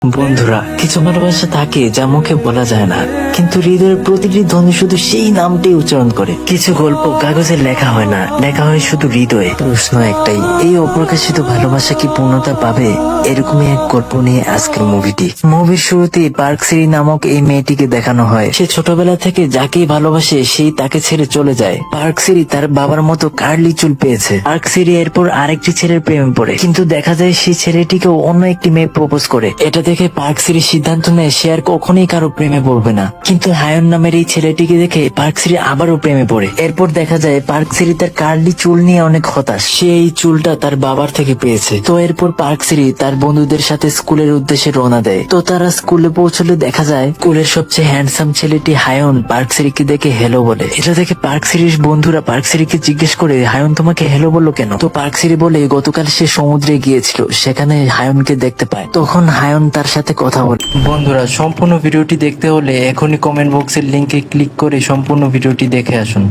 বন্ধুরা, কিছু ভালোবাসা থাকে যা মুখে বলা যায় না, কিন্তু হৃদয়ের প্রতিটি ধ্বনি শুধু সেই নামটাই উচ্চারণ করে। কিছু গল্প কাগজে লেখা হয় না, লেখা হয় শুধু হৃদয়ে। প্রশ্ন একটাই, এই অপ্রকাশিত ভালোবাসা কি পূর্ণতা পাবে? এরকমই এক গল্প নিয়ে আজকের মুভিটি। মুভির শুরুতে পার্ক সিরি নামক এই মেয়েটিকে দেখানো হয়। সে ছোটবেলা থেকে যাকেই ভালোবাসে সেই তাকে ছেড়ে চলে যায়। পার্ক সিরি তার বাবার মতো কার্লি চুল পেয়েছে। পার্ক সিরি এরপর আরেকটি ছেলের প্রেমে পড়ে, কিন্তু দেখা যায় সেই ছেলেটিকেও অন্য একটি মেয়ে প্রপোজ করে। এটা দেখে পার্ক সিরি সিদ্ধান্ত নেয় সে আর কখনোই কারো প্রেমে পড়বে না। কিন্তু হায়ন নামের এই ছেলেটিকে দেখে পার্ক সিরি আবারও প্রেমে পড়ে। এরপর দেখা যায় পার্ক সিরি তার কার্লি চুল নিয়ে অনেক হতাশ। সে এই চুলটা তার বাবার থেকে পেয়েছে। তো এরপর পার্ক সিরি তার বন্ধুদের সাথে স্কুলের উদ্দেশ্যে রওনা দেয়। তো তারা স্কুলে পৌঁছলে দেখা যায় স্কুলের সবচেয়ে হ্যান্ডসাম ছেলেটি হায়ন পার্ক সিরিকে দেখে হেলো বলে। এটা দেখে পার্ক সিরির বন্ধুরা পার্ক সিরিকে জিজ্ঞেস করে, হায়ন তোমাকে হেলো বললো কেন? তো পার্ক সিরি বলে, গতকাল সে সমুদ্রে গিয়েছিল, সেখানে হায়নকে দেখতে পায়। তখন হায়ন তার সাথে কথা বলে। বন্ধুরা, সম্পূর্ণ ভিডিওটি দেখতে হলে এখনই কমেন্ট বক্সের লিংকে ক্লিক করে সম্পূর্ণ ভিডিওটি দেখে আসুন।